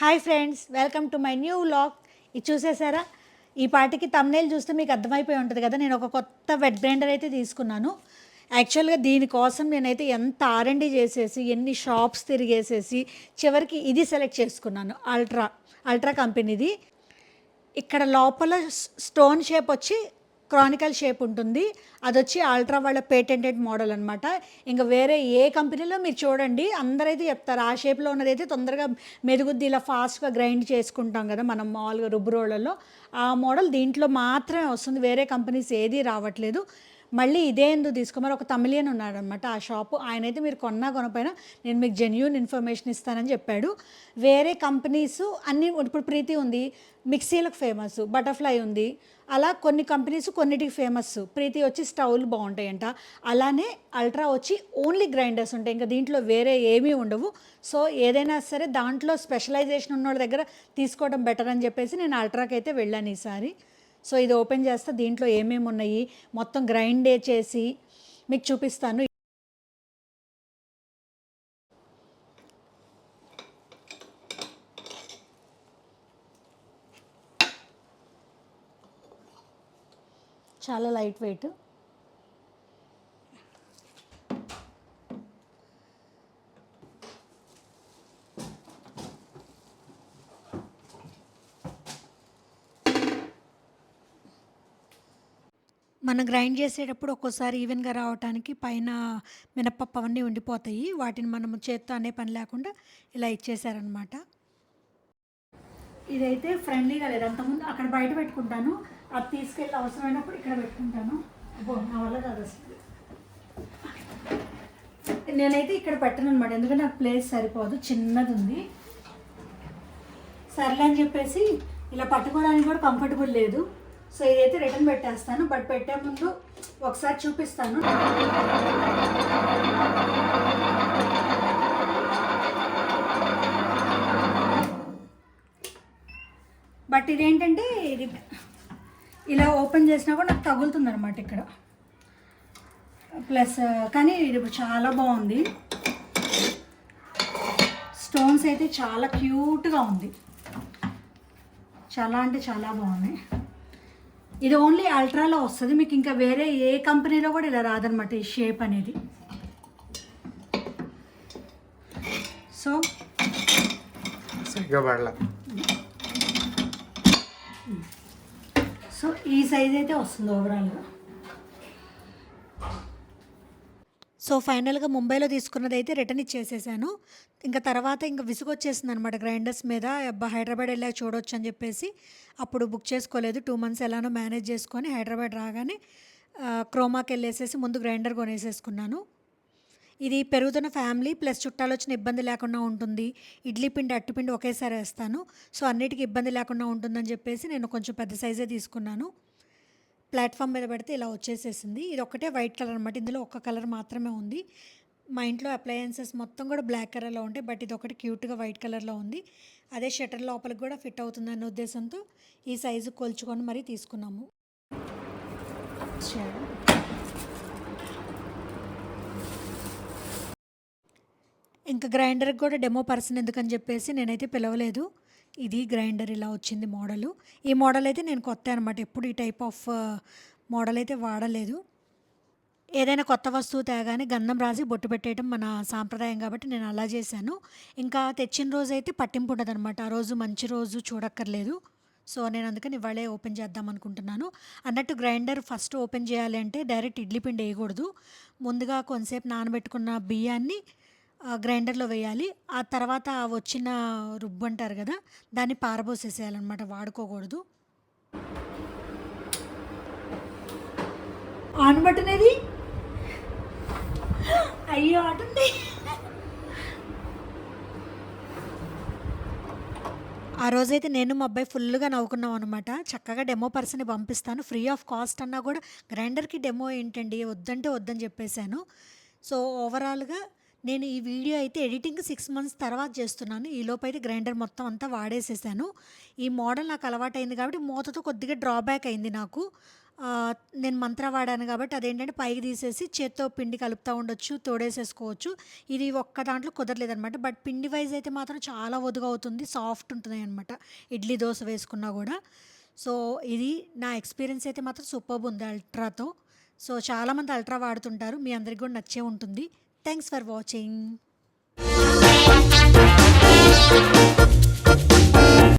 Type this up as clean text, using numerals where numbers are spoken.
Hi friends, welcome to my new vlog. ఇది చూసేసారా? ఈ పాటికి తమ్నేల్ చూస్తే మీకు అర్థమైపోయి ఉంటుంది కదా. నేను ఒక కొత్త వెట్ గ్రైండర్ అయితే తీసుకున్నాను. యాక్చువల్గా దీనికోసం నేనైతే ఎంత ఆర్ఎండి చేసేసి ఎన్ని షాప్స్ తిరిగేసేసి చివరికి ఇది సెలెక్ట్ చేసుకున్నాను. అల్ట్రా కంపెనీది. ఇక్కడ లోపల స్టోన్ షేప్ వచ్చి క్రానికల్ షేప్ ఉంటుంది. అది వచ్చి అల్ట్రా వాళ్ళ పేటెంటెడ్ మోడల్ అనమాట. ఇంకా వేరే ఏ కంపెనీలో మీరు చూడండి, అందరైతే చెప్తారు ఆ షేప్లో ఉన్నదైతే తొందరగా మెరుగుద్ది, ఇలా ఫాస్ట్గా గ్రైండ్ చేసుకుంటాం కదా మనం మామూలుగా రుబ్బు రోళ్ళలో. ఆ మోడల్ దీంట్లో మాత్రమే వస్తుంది, వేరే కంపెనీస్ ఏది రావట్లేదు. మళ్ళీ ఇదే ఎందుకు తీసుకోమని ఒక తమిళియన్ ఉన్నాడనమాట ఆ షాపు. ఆయన అయితే మీరు కొనపోయినా నేను మీకు జెన్యూన్ ఇన్ఫర్మేషన్ ఇస్తానని చెప్పాడు. వేరే కంపెనీస్ అన్నీ ఇప్పుడు ప్రీతి ఉంది, మిక్సీలకు ఫేమస్, బటర్ఫ్లై ఉంది. అలా కొన్ని కంపెనీస్ కొన్నిటికి ఫేమస్. ప్రీతి వచ్చి స్టవ్లు బాగుంటాయంట, అలానే అల్ట్రా వచ్చి ఓన్లీ గ్రైండర్స్ ఉంటాయి, ఇంకా దీంట్లో వేరే ఏమీ ఉండవు. సో ఏదైనా సరే దాంట్లో స్పెషలైజేషన్ ఉన్న వాళ్ళ దగ్గర తీసుకోవడం బెటర్ అని చెప్పేసి నేను అల్ట్రాకి అయితే వెళ్ళాను ఈసారి. సో ఇది ఓపెన్ చేస్తే దీంట్లో ఏమేమి ఉన్నాయి మొత్తం గ్రైండ్ చేసి మీకు చూపిస్తాను. చాలా లైట్ వెయిట్. మనం గ్రైండ్ చేసేటప్పుడు ఒక్కోసారి ఈవెన్గా రావడానికి పైన మినపప్పు అవన్నీ ఉండిపోతాయి. వాటిని మనం చేత్తో అనే పని లేకుండా ఇలా ఇచ్చేసారనమాట. ఇదైతే ఫ్రెండ్లీగా లేదు. అంతకుముందు అక్కడ బయట పెట్టుకుంటాను, అది తీసుకెళ్ళి అవసరమైనప్పుడు ఇక్కడ పెట్టుకుంటాను. నా వల్ల కాదు అసలు. నేనైతే ఇక్కడ పెట్టను అనమాట, ఎందుకంటే నాకు ప్లేస్ సరిపోదు, చిన్నది ఉంది. సర్లే అని చెప్పేసి ఇలా పట్టుకోవడానికి కూడా కంఫర్టబుల్ లేదు. సో ఇదైతే రిటర్న్ పెట్టేస్తాను. బట్ పెట్టే ముందు ఒకసారి చూపిస్తాను. బట్ ఇదేంటంటే ఇది ఇలా ఓపెన్ చేసినా కూడా నాకు తగులుతుంది అనమాట ఇక్కడ. ప్లస్ కానీ ఇది చాలా బాగుంది. స్టోన్స్ అయితే చాలా క్యూట్గా ఉంది, చాలా అంటే చాలా బాగున్నాయి. ఇది ఓన్లీ అల్ట్రాలో వస్తుంది, మీకు ఇంకా వేరే ఏ కంపెనీలో కూడా ఇలా రాదనమాట ఈ షేప్ అనేది. సో సో ఈ సైజ్ అయితే వస్తుంది ఓవరాల్గా. సో ఫైనల్గా ముంబైలో తీసుకున్నది అయితే రిటర్న్ ఇచ్చేసేసాను. ఇంకా తర్వాత ఇంకా విసుగొచ్చేసింది అనమాట గ్రైండర్స్ మీద. హైదరాబాద్ వెళ్ళాక చూడొచ్చు అని చెప్పేసి అప్పుడు బుక్ చేసుకోలేదు. 2 months ఎలానో మేనేజ్ చేసుకొని హైదరాబాద్ రాగానే క్రోమాకి వెళ్ళేసేసి ముందు గ్రైండర్ కొనేసేసుకున్నాను. ఇది పెరుగుతున్న ఫ్యామిలీ ప్లస్ చుట్టాలు వచ్చిన ఇబ్బంది లేకుండా ఉంటుంది. ఇడ్లీ పిండి అట్టుపిండి ఒకేసారి వేస్తాను, సో అన్నిటికీ ఇబ్బంది లేకుండా ఉంటుందని చెప్పేసి నేను కొంచెం పెద్ద సైజే తీసుకున్నాను. ప్లాట్ఫామ్ మీద పెడితే ఇలా వచ్చేసేసింది. ఇది ఒక్కటే వైట్ కలర్ అనమాట, ఇందులో ఒక్క కలర్ మాత్రమే ఉంది. మా ఇంట్లో అప్లయన్సెస్ మొత్తం కూడా బ్లాక్ కలర్లో ఉంటాయి, బట్ ఇది ఒకటి క్యూట్గా వైట్ కలర్లో ఉంది. అదే షట్టర్ లోపలికి కూడా ఫిట్ అవుతుందన్న ఉద్దేశంతో ఈ సైజు కొలుచుకొని మరీ తీసుకున్నాము. ఇంకా గ్రైండర్కి కూడా డెమో పర్సన్ ఎందుకని చెప్పేసి నేనైతే పిలవలేదు. ఇది గ్రైండర్ ఇలా వచ్చింది మోడలు. ఈ మోడల్ అయితే నేను కొత్త అనమాట, ఎప్పుడు ఈ టైప్ ఆఫ్ మోడల్ అయితే వాడలేదు. ఏదైనా కొత్త వస్తువు తేగానే గంధం రాసి బొట్టు పెట్టేయడం మన సాంప్రదాయం కాబట్టి నేను అలా చేశాను. ఇంకా తెచ్చిన రోజు అయితే పట్టింపు ఉండదు అనమాట, ఆ రోజు మంచి రోజు చూడక్కర్లేదు. సో నేను అందుకని ఇవాళే ఓపెన్ చేద్దాం అనుకుంటున్నాను. అన్నట్టు గ్రైండర్ ఫస్ట్ ఓపెన్ చేయాలి అంటే డైరెక్ట్ ఇడ్లీ పిండి వేయకూడదు. ముందుగా కొంతసేపు నానబెట్టుకున్న బియ్యాన్ని గ్రైండర్లో వేయాలి. ఆ తర్వాత వచ్చిన రుబ్బు అంటారు కదా, దాన్ని పారబోసేసేయాలన్నమాట, వాడుకోకూడదు. ఆన్ బటన్ ఏది? అయ్యో ఆటుంది. ఆ రోజైతే నేను మా అబ్బాయి ఫుల్గా నవ్వుకున్నాం అనమాట. చక్కగా డెమో పర్సన్ని పంపిస్తాను ఫ్రీ ఆఫ్ కాస్ట్ అన్నా కూడా గ్రైండర్కి డెమో ఏంటండి, వద్దంటే వద్దని చెప్పేశాను. సో ఓవరాల్గా నేను ఈ వీడియో అయితే ఎడిటింగ్ 6 months తర్వాత చేస్తున్నాను. ఈలోపు అయితే గ్రైండర్ మొత్తం అంతా వాడేసేసాను. ఈ మోడల్ నాకు అలవాటైంది కాబట్టి మూతతో కొద్దిగా డ్రాబ్యాక్ అయింది నాకు. నేను మంత్ర వాడాను కాబట్టి అదేంటంటే పైకి తీసేసి చేత్తో పిండి కలుపుతూ ఉండొచ్చు, తోడేసేసుకోవచ్చు. ఇది ఒక్క దాంట్లో కుదరలేదనమాట. బట్ పిండి వైజ్ అయితే మాత్రం చాలా ఒదుగా అవుతుంది, సాఫ్ట్ ఉంటున్నాయి అనమాట ఇడ్లీ, దోస వేసుకున్నా కూడా. సో ఇది నా ఎక్స్పీరియన్స్ అయితే మాత్రం సూపర్బ్ ఉంది అల్ట్రాతో. సో చాలామంది అల్ట్రా వాడుతుంటారు, మీ అందరికి కూడా నచ్చే ఉంటుంది. Thanks for watching.